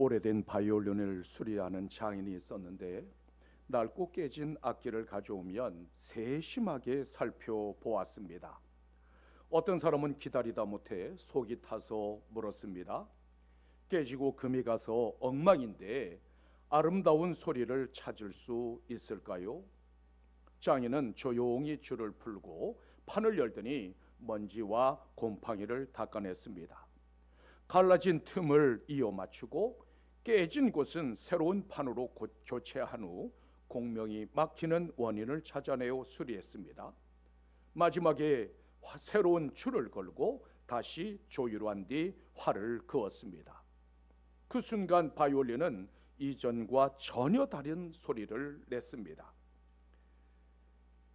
오래된 바이올린을 수리하는 장인이 있었는데 낡고 깨진 악기를 가져오면 세심하게 살펴보았습니다. 어떤 사람은 기다리다 못해 속이 타서 물었습니다. 깨지고 금이 가서 엉망인데 아름다운 소리를 찾을 수 있을까요? 장인은 조용히 줄을 풀고 판을 열더니 먼지와 곰팡이를 닦아냈습니다. 갈라진 틈을 이어 맞추고 깨진 곳은 새로운 판으로 교체한 후 공명이 막히는 원인을 찾아내어 수리했습니다. 마지막에 새로운 줄을 걸고 다시 조율한 뒤 활을 그었습니다. 그 순간 바이올린은 이전과 전혀 다른 소리를 냈습니다.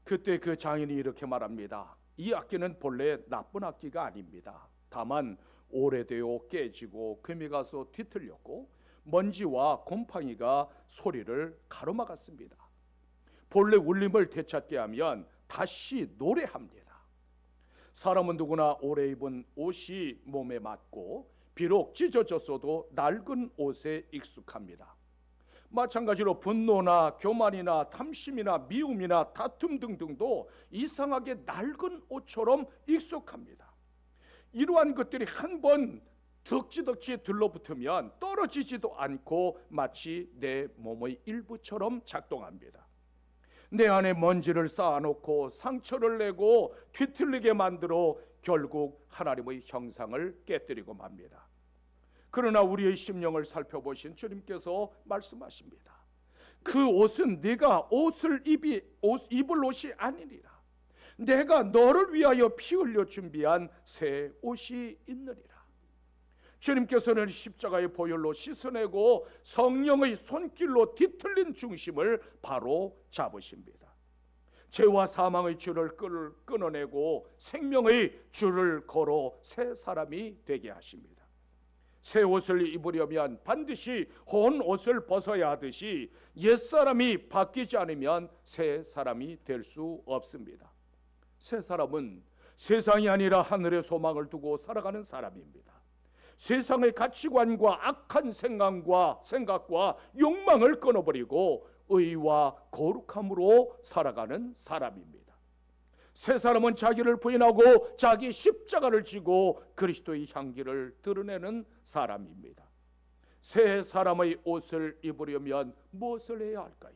그때 그 장인이 이렇게 말합니다. 이 악기는 본래 나쁜 악기가 아닙니다. 다만 오래되어 깨지고 금이 가서 뒤틀렸고 먼지와 곰팡이가 소리를 가로막았습니다. 본래 울림을 되찾게 하면 다시 노래합니다. 사람은 누구나 오래 입은 옷이 몸에 맞고 비록 찢어졌어도 낡은 옷에 익숙합니다. 마찬가지로 분노나 교만이나 탐심이나 미움이나 다툼 등등도 이상하게 낡은 옷처럼 익숙합니다. 이러한 것들이 한번 덕지덕지 들러붙으면 떨어지지도 않고 마치 내 몸의 일부처럼 작동합니다. 내 안에 먼지를 쌓아놓고 상처를 내고 뒤틀리게 만들어 결국 하나님의 형상을 깨뜨리고 맙니다. 그러나 우리의 심령을 살펴보신 주님께서 말씀하십니다. 그 옷은 네가 입을 옷이 아니니라. 내가 너를 위하여 피 흘려 준비한 새 옷이 있느니라. 주님께서는 십자가의 보혈로 씻어내고 성령의 손길로 뒤틀린 중심을 바로 잡으십니다. 죄와 사망의 줄을 끊어내고 생명의 줄을 걸어 새 사람이 되게 하십니다. 새 옷을 입으려면 반드시 혼 옷을 벗어야 하듯이 옛사람이 바뀌지 않으면 새 사람이 될 수 없습니다. 새 사람은 세상이 아니라 하늘의 소망을 두고 살아가는 사람입니다. 세상의 가치관과 악한 생각과 욕망을 끊어버리고 의와 거룩함으로 살아가는 사람입니다. 새 사람은 자기를 부인하고 자기 십자가를 지고 그리스도의 향기를 드러내는 사람입니다. 새 사람의 옷을 입으려면 무엇을 해야 할까요?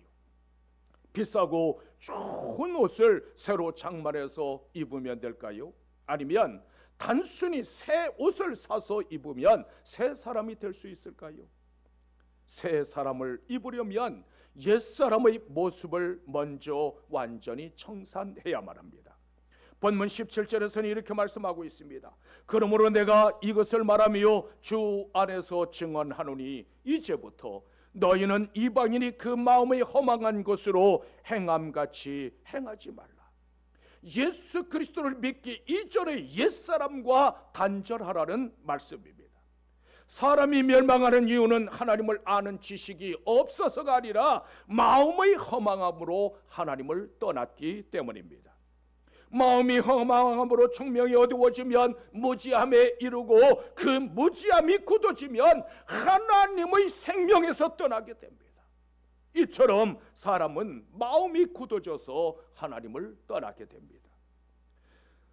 비싸고 좋은 옷을 새로 장만해서 입으면 될까요? 아니면 단순히 새 옷을 사서 입으면 새 사람이 될 수 있을까요? 새 사람을 입으려면 옛사람의 모습을 먼저 완전히 청산해야만 합니다. 본문 17절에서는 이렇게 말씀하고 있습니다. 그러므로 내가 이것을 말하며 주 안에서 증언하노니 이제부터 너희는 이방인이 그 마음의 허망한 것으로 행함같이 행하지 말라. 예수 그리스도를 믿기 이전의 옛사람과 단절하라는 말씀입니다. 사람이 멸망하는 이유는 하나님을 아는 지식이 없어서가 아니라 마음의 허망함으로 하나님을 떠났기 때문입니다. 마음이 허망함으로 총명이 어두워지면 무지함에 이르고 그 무지함이 굳어지면 하나님의 생명에서 떠나게 됩니다. 이처럼 사람은 마음이 굳어져서 하나님을 떠나게 됩니다.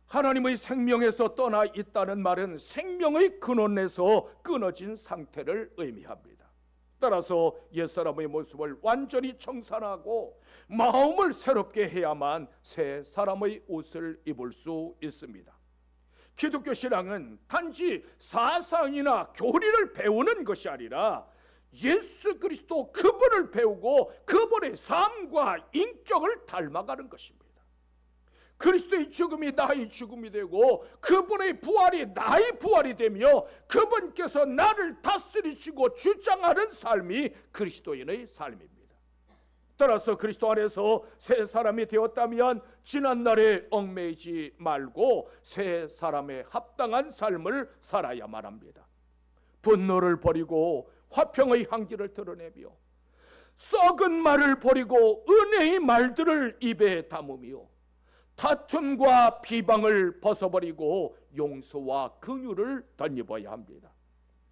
하나님의 생명에서 떠나 있다는 말은 생명의 근원에서 끊어진 상태를 의미합니다. 따라서 옛사람의 모습을 완전히 청산하고 마음을 새롭게 해야만 새 사람의 옷을 입을 수 있습니다. 기독교 신앙은 단지 사상이나 교리를 배우는 것이 아니라 예수 그리스도 그분을 배우고 그분의 삶과 인격을 닮아가는 것입니다. 그리스도의 죽음이 나의 죽음이 되고 그분의 부활이 나의 부활이 되며 그분께서 나를 다스리시고 주장하는 삶이 그리스도인의 삶입니다. 따라서 그리스도 안에서 새 사람이 되었다면 지난날에 얽매이지 말고 새 사람에 합당한 삶을 살아야만 합니다. 분노를 버리고 화평의 향기를 드러내며 썩은 말을 버리고 은혜의 말들을 입에 담으며 다툼과 비방을 벗어버리고 용서와 긍휼을 덧입어야 합니다.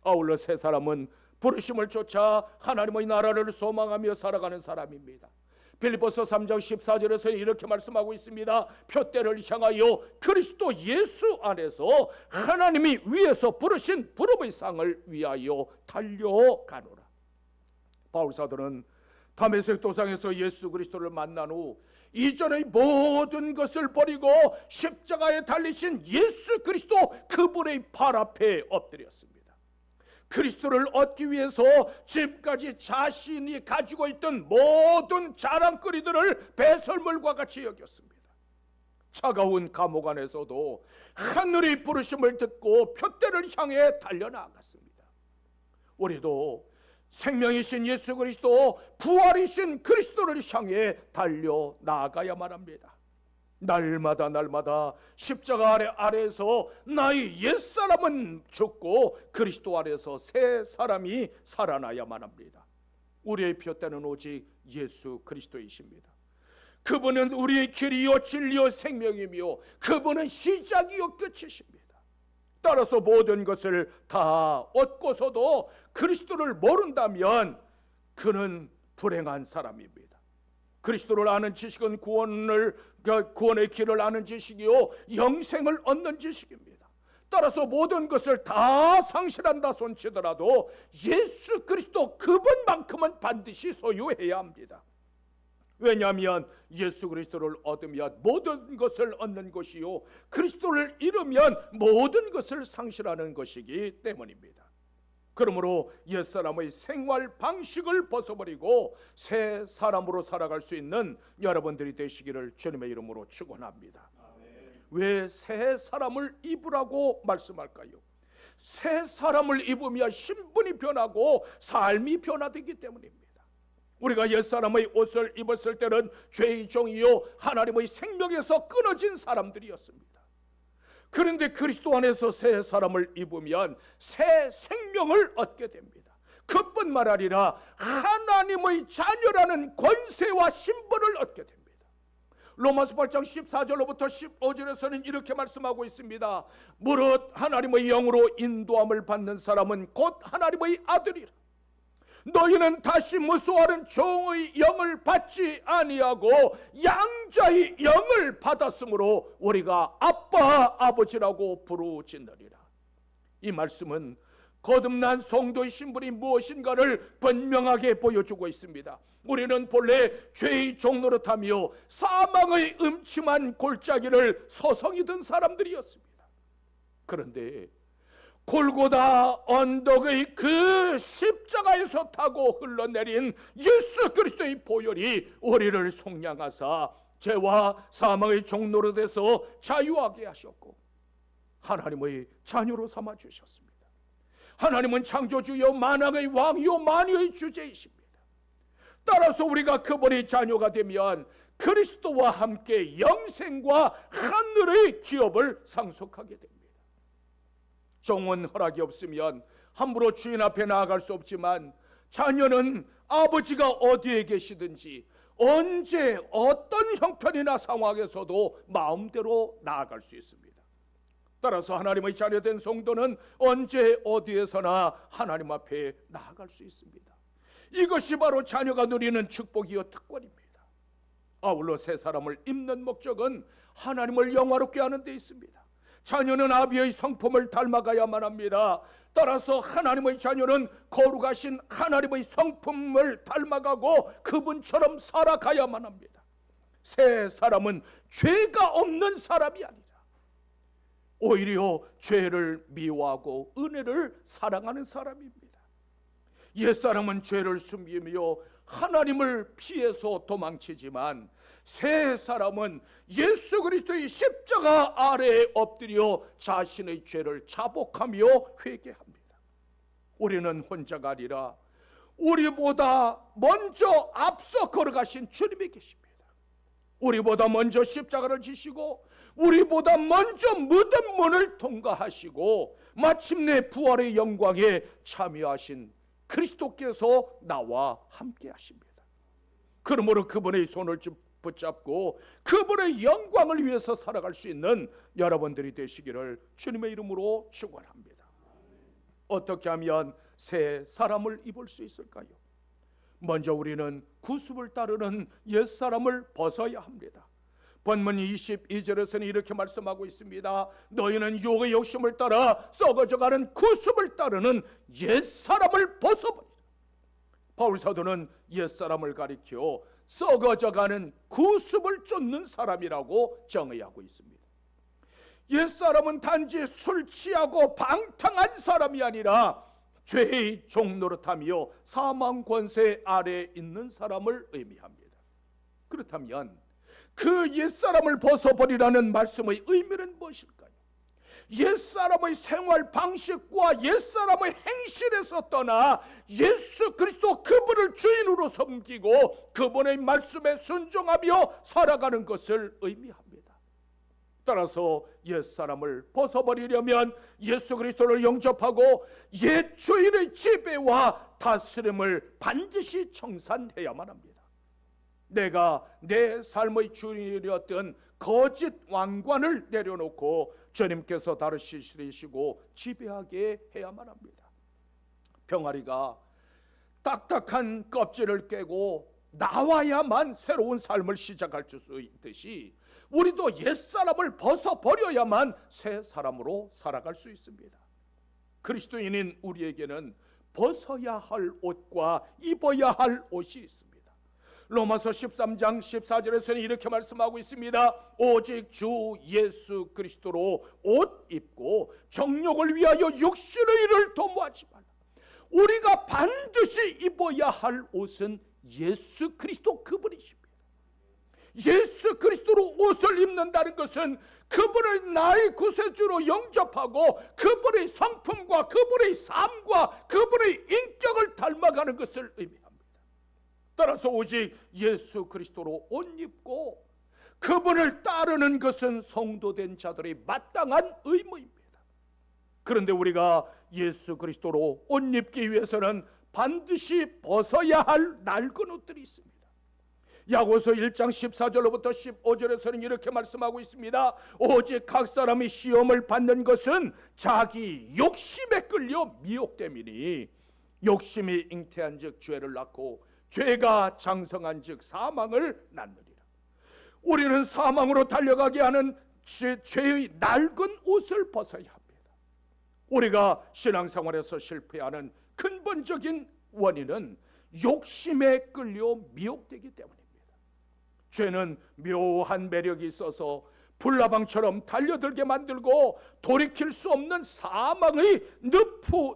아울러 새 사람은 부르심을 쫓아 하나님의 나라를 소망하며 살아가는 사람입니다. 빌립보서 3장 14절에서 이렇게 말씀하고 있습니다. 표대를 향하여 그리스도 예수 안에서 하나님이 위에서 부르신 부름의 상을 위하여 달려가노라. 바울사도는 다메섹 도상에서 예수 그리스도를 만난 후 이전의 모든 것을 버리고 십자가에 달리신 예수 그리스도 그분의 발 앞에 엎드렸습니다. 그리스도를 얻기 위해서 지금까지 자신이 가지고 있던 모든 자랑거리들을 배설물과 같이 여겼습니다. 차가운 감옥 안에서도 하늘의 부르심을 듣고 표대를 향해 달려나갔습니다. 우리도 생명이신 예수 그리스도, 부활이신 그리스도를 향해 달려나가야만 합니다. 날마다 십자가 아래에서 나의 옛사람은 죽고 그리스도 안에서 새 사람이 살아나야만 합니다. 우리의 표대는 오직 예수 그리스도이십니다. 그분은 우리의 길이요 진리요 생명이며 그분은 시작이요 끝이십니다. 따라서 모든 것을 다 얻고서도 그리스도를 모른다면 그는 불행한 사람입니다. 그리스도를 아는 지식은 구원의 길을 아는 지식이요 영생을 얻는 지식입니다. 따라서 모든 것을 다 상실한다 손치더라도 예수 그리스도 그분만큼은 반드시 소유해야 합니다. 왜냐하면 예수 그리스도를 얻으면 모든 것을 얻는 것이요 그리스도를 잃으면 모든 것을 상실하는 것이기 때문입니다. 그러므로 옛사람의 생활 방식을 벗어버리고 새 사람으로 살아갈 수 있는 여러분들이 되시기를 주님의 이름으로 축원합니다. 왜 새 사람을 입으라고 말씀할까요? 새 사람을 입으면 신분이 변하고 삶이 변화되기 때문입니다. 우리가 옛사람의 옷을 입었을 때는 죄의 종이요 하나님의 생명에서 끊어진 사람들이었습니다. 그런데 그리스도 안에서 새 사람을 입으면 새 생명을 얻게 됩니다. 그뿐만 아니라 하나님의 자녀라는 권세와 신분을 얻게 됩니다. 로마서 8장 14절로부터 15절에서는 이렇게 말씀하고 있습니다. 무릇 하나님의 영으로 인도함을 받는 사람은 곧 하나님의 아들이라. 너희는 다시 무수하는 종의 영을 받지 아니하고 양자의 영을 받았으므로 우리가 아빠 아버지라고 부르짖느니라. 이 말씀은 거듭난 성도의 신분이 무엇인가를 분명하게 보여주고 있습니다. 우리는 본래 죄의 종노릇하며 사망의 음침한 골짜기를 서성이던 사람들이었습니다. 그런데 골고다 언덕의 그 십자가에서 타고 흘러내린 예수 그리스도의 보혈이 우리를 속량하사 죄와 사망의 종노릇에서 자유하게 하셨고 하나님의 자녀로 삼아 주셨습니다. 하나님은 창조주요 만왕의 왕이요 만유의 주제이십니다. 따라서 우리가 그분의 자녀가 되면 그리스도와 함께 영생과 하늘의 기업을 상속하게 됩니다. 종은 허락이 없으면 함부로 주인 앞에 나아갈 수 없지만 자녀는 아버지가 어디에 계시든지 언제 어떤 형편이나 상황에서도 마음대로 나아갈 수 있습니다. 따라서 하나님의 자녀된 성도는 언제 어디에서나 하나님 앞에 나아갈 수 있습니다. 이것이 바로 자녀가 누리는 축복이요 특권입니다. 아울러 새 사람을 입는 목적은 하나님을 영화롭게 하는 데 있습니다. 자녀는 아비의 성품을 닮아가야만 합니다. 따라서 하나님의 자녀는 거룩하신 하나님의 성품을 닮아가고 그분처럼 살아가야만 합니다. 새 사람은 죄가 없는 사람이 아니라 오히려 죄를 미워하고 은혜를 사랑하는 사람입니다. 옛사람은 죄를 숨기며 하나님을 피해서 도망치지만 새 사람은 예수 그리스도의 십자가 아래에 엎드려 자신의 죄를 자복하며 회개합니다. 우리는 혼자가 아니라 우리보다 먼저 앞서 걸어가신 주님이 계십니다. 우리보다 먼저 십자가를 지시고 우리보다 먼저 무덤 문을 통과하시고 마침내 부활의 영광에 참여하신 그리스도께서 나와 함께 하십니다. 그러므로 그분의 손을 붙잡고 그분의 영광을 위해서 살아갈 수 있는 여러분들이 되시기를 주님의 이름으로 축원합니다. 어떻게 하면 새 사람을 입을 수 있을까요? 먼저 우리는 구습을 따르는 옛사람을 벗어야 합니다. 본문 22절에서는 이렇게 말씀하고 있습니다. 너희는 유혹의 욕심을 따라 썩어져가는 구습을 따르는 옛사람을 벗어버리라. 바울 사도는 옛사람을 가리켜 썩어져가는 구습을 쫓는 사람이라고 정의하고 있습니다. 옛사람은 단지 술 취하고 방탕한 사람이 아니라 죄의 종노릇하며 사망 권세 아래에 있는 사람을 의미합니다. 그렇다면 그 옛사람을 벗어버리라는 말씀의 의미는 무엇일까요? 옛사람의 생활 방식과 옛사람의 행실에서 떠나 예수 그리스도 그분을 주인으로 섬기고 그분의 말씀에 순종하며 살아가는 것을 의미합니다. 따라서 옛사람을 벗어버리려면 예수 그리스도를 영접하고 옛 주인의 지배와 다스림을 반드시 청산해야만 합니다. 내가 내 삶의 주인이었던 거짓 왕관을 내려놓고 주님께서 다스리시고 지배하게 해야만 합니다. 병아리가 딱딱한 껍질을 깨고 나와야만 새로운 삶을 시작할 수 있듯이 우리도 옛사람을 벗어버려야만 새 사람으로 살아갈 수 있습니다. 그리스도인인 우리에게는 벗어야 할 옷과 입어야 할 옷이 있습니다. 로마서 13장 14절에서는 이렇게 말씀하고 있습니다. 오직 주 예수 그리스도로 옷 입고 정욕을 위하여 육신의 일을 도모하지 말라. 우리가 반드시 입어야 할 옷은 예수 그리스도 그분이십니다. 예수 그리스도로 옷을 입는다는 것은 그분을 나의 구세주로 영접하고 그분의 성품과 그분의 삶과 그분의 인격을 닮아가는 것을 의미합니다. 따라서 오직 예수 그리스도로 옷 입고 그분을 따르는 것은 성도된 자들의 마땅한 의무입니다. 그런데 우리가 예수 그리스도로 옷 입기 위해서는 반드시 벗어야 할 낡은 옷들이 있습니다. 야고보서 1장 14절로부터 15절에서는 이렇게 말씀하고 있습니다. 오직 각 사람이 시험을 받는 것은 자기 욕심에 끌려 미혹됨이니 욕심이 잉태한 즉 죄를 낳고 죄가 장성한 즉 사망을 낳느니라. 우리는 사망으로 달려가게 하는 죄의 낡은 옷을 벗어야 합니다. 우리가 신앙생활에서 실패하는 근본적인 원인은 욕심에 끌려 미혹되기 때문입니다. 죄는 묘한 매력이 있어서 불나방처럼 달려들게 만들고 돌이킬 수 없는 사망의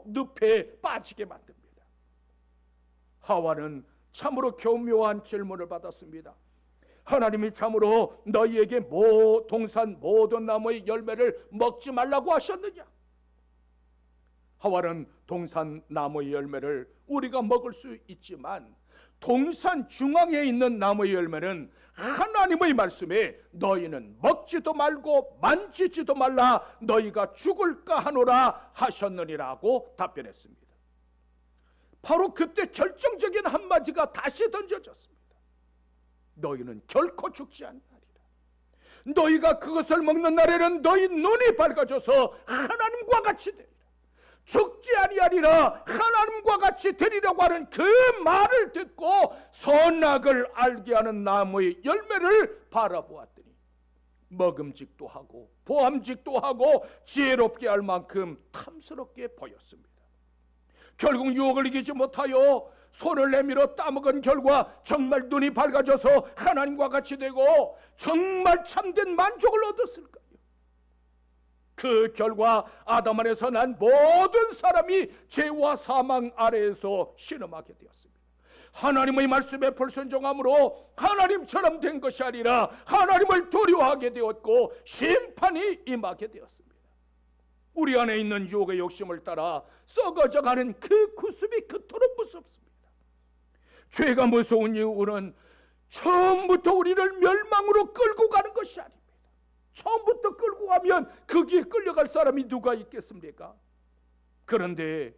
늪에 빠지게 만듭니다. 하와는 참으로 교묘한 질문을 받았습니다. 하나님이 참으로 너희에게 동산 모든 나무의 열매를 먹지 말라고 하셨느냐? 하와는 동산 나무의 열매를 우리가 먹을 수 있지만 동산 중앙에 있는 나무의 열매는 하나님의 말씀에 너희는 먹지도 말고 만지지도 말라 너희가 죽을까 하노라 하셨느니라고 답변했습니다. 바로 그때 결정적인 한마디가 다시 던져졌습니다. 너희는 결코 죽지 않으리라. 너희가 그것을 먹는 날에는 너희 눈이 밝아져서 하나님과 같이 되리라. 죽지 아니하리라 하나님과 같이 되리라고 하는 그 말을 듣고 선악을 알게 하는 나무의 열매를 바라보았더니 먹음직도 하고 보암직도 하고 지혜롭게 할 만큼 탐스럽게 보였습니다. 결국 유혹을 이기지 못하여 손을 내밀어 따먹은 결과 정말 눈이 밝아져서 하나님과 같이 되고 정말 참된 만족을 얻었을까요? 그 결과 아담 안에서 난 모든 사람이 죄와 사망 아래에서 신음하게 되었습니다. 하나님의 말씀에 불순종함으로 하나님처럼 된 것이 아니라 하나님을 두려워하게 되었고 심판이 임하게 되었습니다. 우리 안에 있는 유혹의 욕심을 따라 썩어져가는 그 구습이 그토록 무섭습니다. 죄가 무서운 이유는 처음부터 우리를 멸망으로 끌고 가는 것이 아닙니다. 처음부터 끌고 가면 거기에 끌려갈 사람이 누가 있겠습니까? 그런데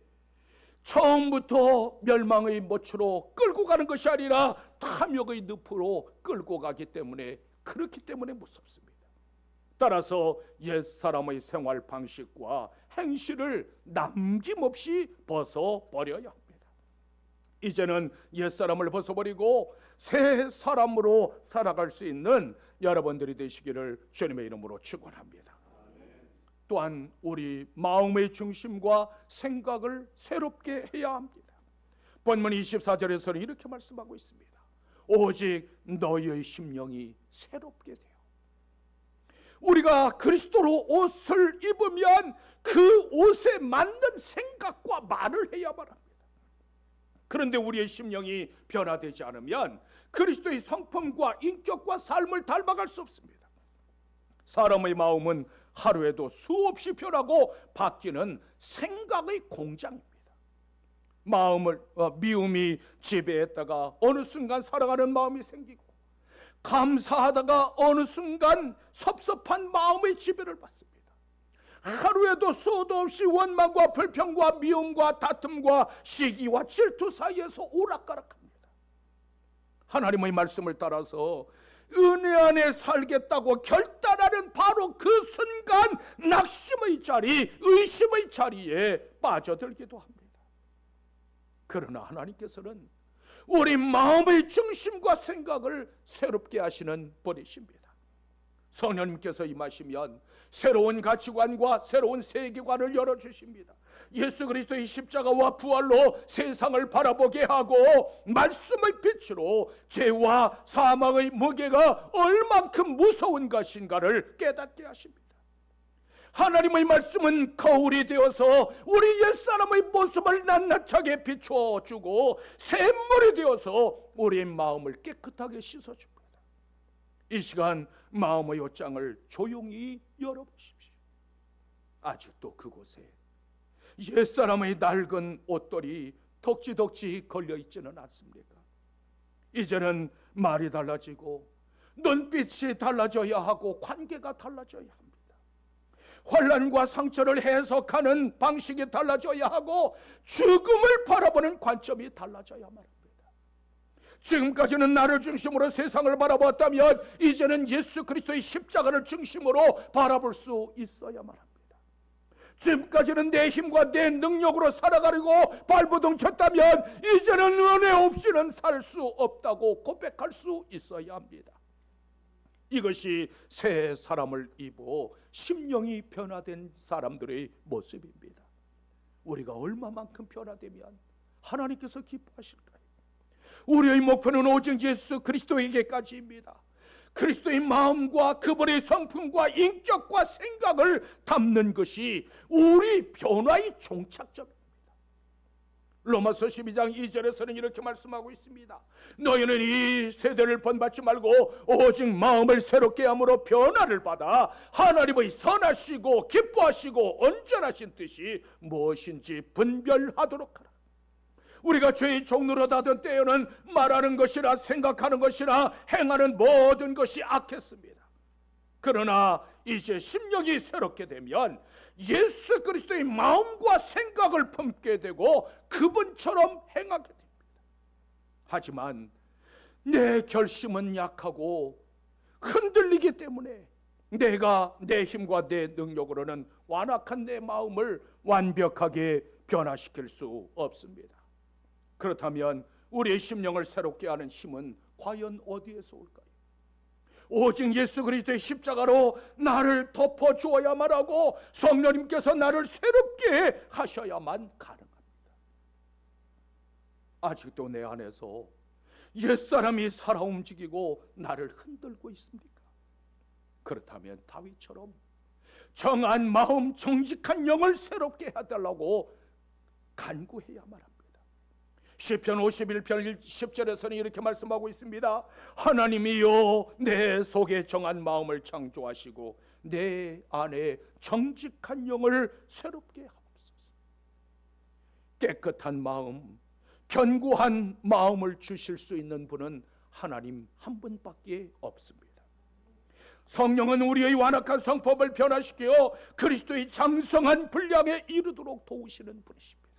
처음부터 멸망의 못으로 끌고 가는 것이 아니라 탐욕의 늪으로 끌고 가기 때문에 그렇기 때문에 무섭습니다. 따라서 옛사람의 생활 방식과 행실을 남김없이 벗어버려야 합니다. 이제는 옛사람을 벗어버리고 새 사람으로 살아갈 수 있는 여러분들이 되시기를 주님의 이름으로 축원합니다. 또한 우리 마음의 중심과 생각을 새롭게 해야 합니다. 본문 24절에서는 이렇게 말씀하고 있습니다. 오직 너희의 심령이 새롭게 되어. 우리가 그리스도로 옷을 입으면 그 옷에 맞는 생각과 말을 해야만 합니다. 그런데 우리의 심령이 변화되지 않으면 그리스도의 성품과 인격과 삶을 닮아갈 수 없습니다. 사람의 마음은 하루에도 수없이 변하고 바뀌는 생각의 공장입니다. 마음을 미움이 지배했다가 어느 순간 사랑하는 마음이 생기고, 감사하다가 어느 순간 섭섭한 마음의 지배를 받습니다. 하루에도 수도 없이 원망과 불평과 미움과 다툼과 시기와 질투 사이에서 오락가락합니다. 하나님의 말씀을 따라서 은혜 안에 살겠다고 결단하는 바로 그 순간 낙심의 자리, 의심의 자리에 빠져들기도 합니다. 그러나 하나님께서는 우리 마음의 중심과 생각을 새롭게 하시는 분이십니다. 성령님께서 임하시면 새로운 가치관과 새로운 세계관을 열어주십니다. 예수 그리스도의 십자가와 부활로 세상을 바라보게 하고 말씀의 빛으로 죄와 사망의 무게가 얼만큼 무서운 것인가를 깨닫게 하십니다. 하나님의 말씀은 거울이 되어서 우리 옛사람의 모습을 낱낱하게 비춰주고 샘물이 되어서 우리의 마음을 깨끗하게 씻어줍니다. 이 시간 마음의 옷장을 조용히 열어보십시오. 아직도 그곳에 옛사람의 낡은 옷들이 덕지덕지 걸려있지는 않습니까? 이제는 말이 달라지고 눈빛이 달라져야 하고 관계가 달라져야 합니다. 환난과 상처를 해석하는 방식이 달라져야 하고 죽음을 바라보는 관점이 달라져야만 합니다. 지금까지는 나를 중심으로 세상을 바라보았다면 이제는 예수 그리스도의 십자가를 중심으로 바라볼 수 있어야만 합니다. 지금까지는 내 힘과 내 능력으로 살아가려고 발버둥 쳤다면 이제는 은혜 없이는 살 수 없다고 고백할 수 있어야 합니다. 이것이 새 사람을 입어 심령이 변화된 사람들의 모습입니다. 우리가 얼마만큼 변화되면 하나님께서 기뻐하실까요? 우리의 목표는 오직 예수 그리스도에게까지입니다. 그리스도의 마음과 그분의 성품과 인격과 생각을 담는 것이 우리 변화의 종착점입니다. 로마서 12장 2절에서는 이렇게 말씀하고 있습니다. 너희는 이 세대를 본받지 말고 오직 마음을 새롭게 함으로 변화를 받아 하나님의 선하시고 기뻐하시고 온전하신 뜻이 무엇인지 분별하도록 하라. 우리가 죄의 종로로 닫은 때에는 말하는 것이나 생각하는 것이나 행하는 모든 것이 악했습니다. 그러나 이제 심령이 새롭게 되면 예수 그리스도의 마음과 생각을 품게 되고 그분처럼 행하게 됩니다. 하지만 내 결심은 약하고 흔들리기 때문에 내가 내 힘과 내 능력으로는 완악한 내 마음을 완벽하게 변화시킬 수 없습니다. 그렇다면 우리의 심령을 새롭게 하는 힘은 과연 어디에서 올까요? 오직 예수 그리스도의 십자가로 나를 덮어주어야만 하고 성령님께서 나를 새롭게 하셔야만 가능합니다. 아직도 내 안에서 옛사람이 살아 움직이고 나를 흔들고 있습니까? 그렇다면 다윗처럼 정한 마음 정직한 영을 새롭게 해달라고 간구해야만 합니다. 시편 51편 10절에서는 이렇게 말씀하고 있습니다. 하나님이여 내 속에 정한 마음을 창조하시고 내 안에 정직한 영을 새롭게 하옵소서. 깨끗한 마음, 견고한 마음을 주실 수 있는 분은 하나님 한 분밖에 없습니다. 성령은 우리의 완악한 성품을 변화시켜 그리스도의 장성한 분량에 이르도록 도우시는 분이십니다.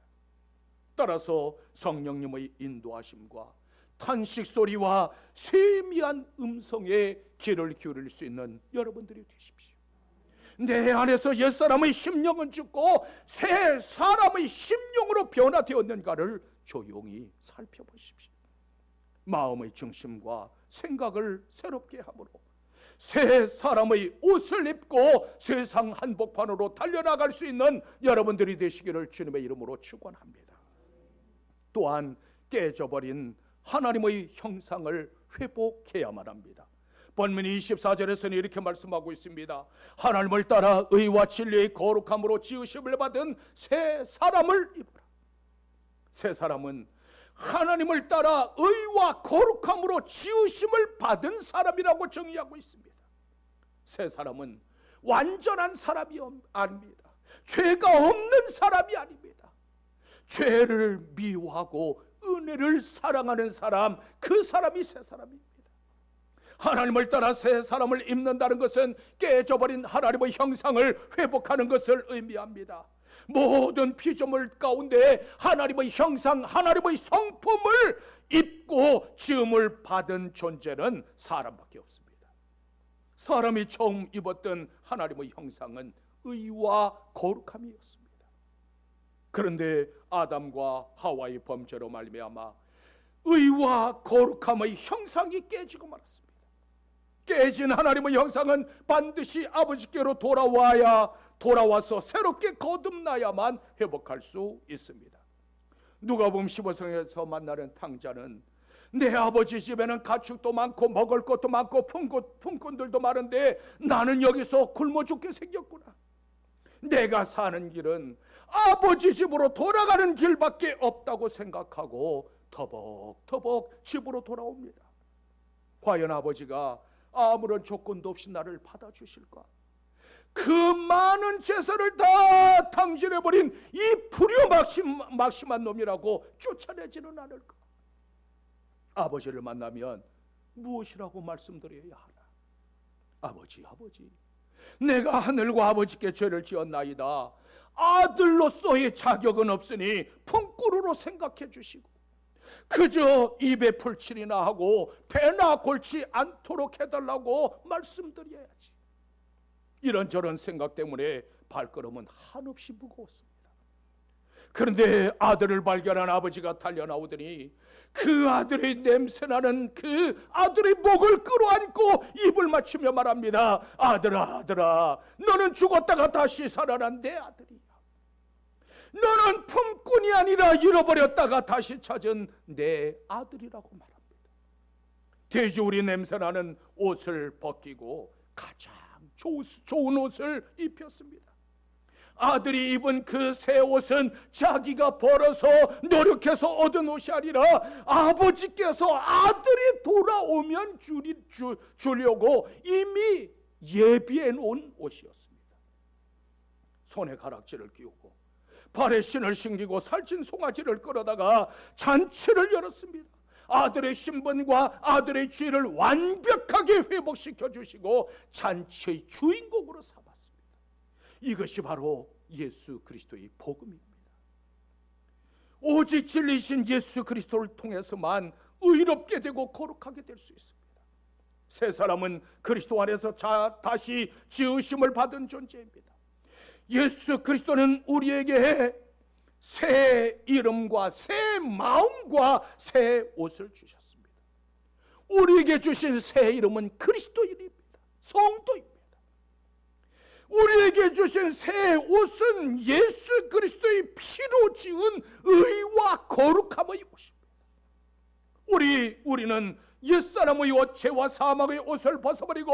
따라서 성령님의 인도하심과 탄식 소리와 세미한 음성에 귀를 기울일 수 있는 여러분들이 되십시오. 내 안에서 옛사람의 심령은 죽고 새 사람의 심령으로 변화되었는가를 조용히 살펴보십시오. 마음의 중심과 생각을 새롭게 함으로 새 사람의 옷을 입고 세상 한복판으로 달려나갈 수 있는 여러분들이 되시기를 주님의 이름으로 축원합니다. 또한 깨져버린 하나님의 형상을 회복해야만 합니다. 본문 24절에서는 이렇게 말씀하고 있습니다. 하나님을 따라 의와 진리의 거룩함으로 지으심을 받은 새 사람을 입으라. 새 사람은 하나님을 따라 의와 거룩함으로 지으심을 받은 사람이라고 정의하고 있습니다. 새 사람은 완전한 사람이 아닙니다. 죄가 없는 사람이 아닙니다. 죄를 미워하고 은혜를 사랑하는 사람, 그 사람이 새 사람입니다. 하나님을 따라 새 사람을 입는다는 것은 깨져버린 하나님의 형상을 회복하는 것을 의미합니다. 모든 피조물 가운데 하나님의 형상, 하나님의 성품을 입고 지음을 받은 존재는 사람밖에 없습니다. 사람이 처음 입었던 하나님의 형상은 의와 거룩함이었습니다. 그런데 아담과 하와의 범죄로 말미암아 의와 거룩함의 형상이 깨지고 말았습니다. 깨진 하나님의 형상은 반드시 아버지께로 돌아와서 새롭게 거듭나야만 회복할 수 있습니다. 누가복음 15장에서 만나는 탕자는 내 아버지 집에는 가축도 많고 먹을 것도 많고 품꾼들도 많은데 나는 여기서 굶어 죽게 생겼구나. 내가 사는 길은 아버지 집으로 돌아가는 길밖에 없다고 생각하고 터벅터벅 집으로 돌아옵니다. 과연 아버지가 아무런 조건도 없이 나를 받아주실까? 그 많은 재산을 다 탕진해버린 이 불효막심한 놈이라고 쫓아내지는 않을까? 아버지를 만나면 무엇이라고 말씀드려야 하나? 아버지, 내가 하늘과 아버지께 죄를 지었나이다. 아들로서의 자격은 없으니 품꾼으로 생각해 주시고 그저 입에 풀칠이나 하고 배나 골치 않도록 해달라고 말씀드려야지. 이런저런 생각 때문에 발걸음은 한없이 무거웠습니다. 그런데 아들을 발견한 아버지가 달려나오더니 그 아들의 냄새나는 그 아들의 목을 끌어안고 입을 맞추며 말합니다. 아들아, 너는 죽었다가 다시 살아난 내 아들이야. 너는 품꾼이 아니라 잃어버렸다가 다시 찾은 내 아들이라고 말합니다. 돼지우리 냄새나는 옷을 벗기고 가장 좋은 옷을 입혔습니다. 아들이 입은 그 새 옷은 자기가 벌어서 노력해서 얻은 옷이 아니라 아버지께서 아들이 돌아오면 주려고 이미 예비해 놓은 옷이었습니다. 손에 가락지를 끼우고 발에 신을 신기고 살찐 송아지를 끌어다가 잔치를 열었습니다. 아들의 신분과 아들의 죄를 완벽하게 회복시켜 주시고 잔치의 주인공으로 삼았습니다. 이것이 바로 예수 그리스도의 복음입니다. 오직 진리신 예수 그리스도를 통해서만 의롭게 되고 거룩하게 될 수 있습니다. 새 사람은 그리스도 안에서 다시 지으심을 받은 존재입니다. 예수 그리스도는 우리에게 새 이름과 새 마음과 새 옷을 주셨습니다. 우리에게 주신 새 이름은 그리스도인입니다. 성도입니다. 우리에게 주신 새 옷은 예수 그리스도의 피로 지은 의와 거룩함의 옷입니다. 우리는 옛사람의 옷, 죄와 사망의 옷을 벗어버리고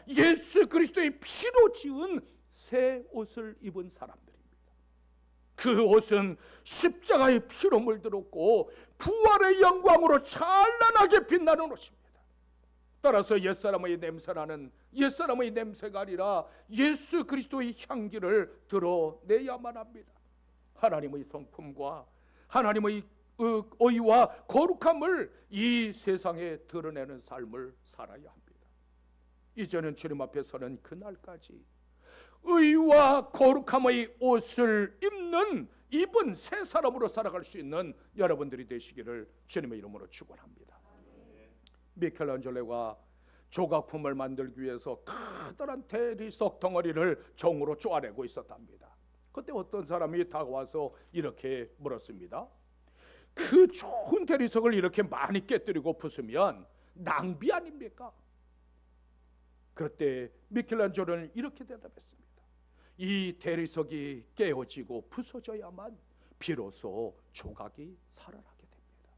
예수 그리스도의 피로 지은 새 옷을 입은 사람들입니다. 그 옷은 십자가의 피로 물들었고 부활의 영광으로 찬란하게 빛나는 옷입니다. 따라서 옛사람의 냄새가 아니라 예수 그리스도의 향기를 드러내야만 합니다. 하나님의 성품과 하나님의 의와 거룩함을 이 세상에 드러내는 삶을 살아야 합니다. 이제는 주님 앞에 서는 그날까지 의와 거룩함의 옷을 입은 새 사람으로 살아갈 수 있는 여러분들이 되시기를 주님의 이름으로 축원합니다. 미켈란젤로가 조각품을 만들기 위해서 커다란 대리석 덩어리를 정으로 쪼아내고 있었답니다. 그때 어떤 사람이 다가와서 이렇게 물었습니다. 그 좋은 대리석을 이렇게 많이 깨뜨리고 부수면 낭비 아닙니까? 그때 미켈란젤로는 이렇게 대답했습니다. 이 대리석이 깨어지고 부서져야만 비로소 조각이 살아나게 됩니다.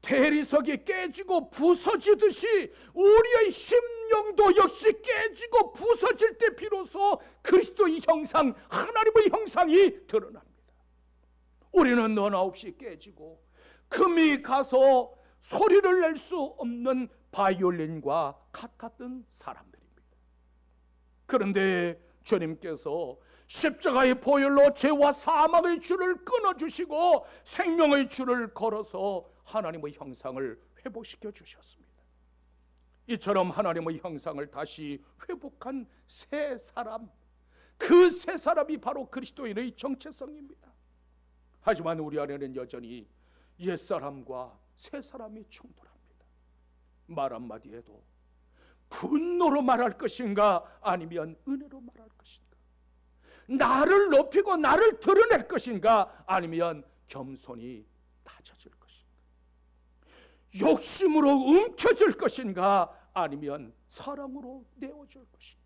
대리석이 깨지고 부서지듯이 우리의 심령도 역시 깨지고 부서질 때 비로소 그리스도의 형상, 하나님의 형상이 드러납니다. 우리는 너나 없이 깨지고 금이 가서 소리를 낼 수 없는 바이올린과 같았던 사람들입니다. 그런데 주님께서 십자가의 보혈로 죄와 사망의 줄을 끊어주시고 생명의 줄을 걸어서 하나님의 형상을 회복시켜 주셨습니다. 이처럼 하나님의 형상을 다시 회복한 새 사람, 그 새 사람이 바로 그리스도인의 정체성입니다. 하지만 우리 안에는 여전히 옛사람과 새사람이 충돌합니다. 말 한마디에도 분노로 말할 것인가 아니면 은혜로 말할 것인가, 나를 높이고 나를 드러낼 것인가 아니면 겸손히 낮아질 것인가, 욕심으로 움켜질 것인가 아니면 사랑으로 내어줄 것인가.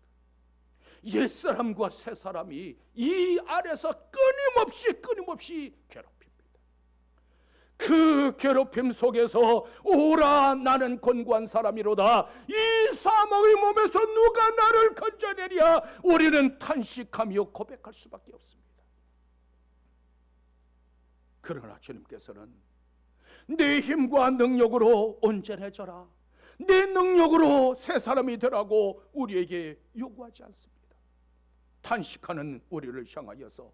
옛사람과 새사람이 이 안에서 끊임없이 괴롭힙니다. 그 괴롭힘 속에서 오라 나는 곤고한 사람이로다, 이 사망의 몸에서 누가 나를 건져내랴, 우리는 탄식하며 고백할 수밖에 없습니다. 그러나 주님께서는 내 힘과 능력으로 온전해져라, 내 능력으로 새 사람이 되라고 우리에게 요구하지 않습니다. 탄식하는 우리를 향하여서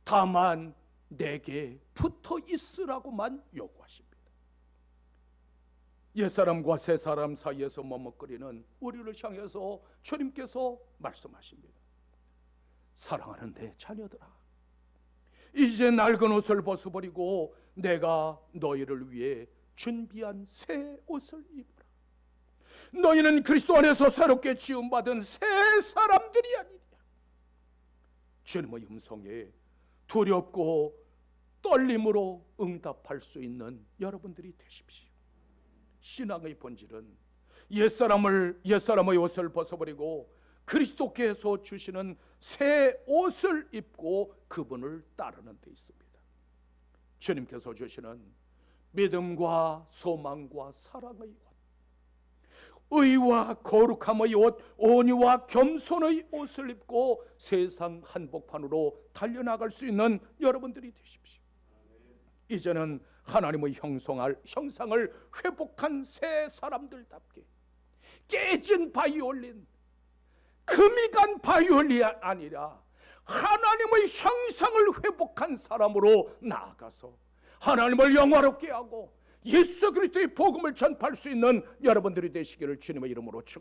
다만 내게 붙어 있으라고만 요구하십니다. 옛사람과 새사람 사이에서 머뭇거리는 우리를 향해서 주님께서 말씀하십니다. 사랑하는 내 자녀들아, 이제 낡은 옷을 벗어버리고 내가 너희를 위해 준비한 새 옷을 입어라. 너희는 그리스도 안에서 새롭게 지음받은 새 사람들이 아니냐. 주님의 음성에 두렵고 떨림으로 응답할 수 있는 여러분들이 되십시오. 신앙의 본질은 옛사람의 옷을 벗어버리고 그리스도께서 주시는 새 옷을 입고 그분을 따르는 데 있습니다. 주님께서 주시는 믿음과 소망과 사랑의 옷, 의와 거룩함의 옷, 온유와 겸손의 옷을 입고 세상 한복판으로 달려나갈 수 있는 여러분들이 되십시오. 이제는 하나님의 형상을 회복한 새 사람들답게 깨진 바이올린, 금이 간 바이올린이 아니라 하나님의 형상을 회복한 사람으로 나아가서 하나님을 영화롭게 하고 예수 그리스도의 복음을 전파할 수 있는 여러분들이 되시기를 주님의 이름으로 축원합니다.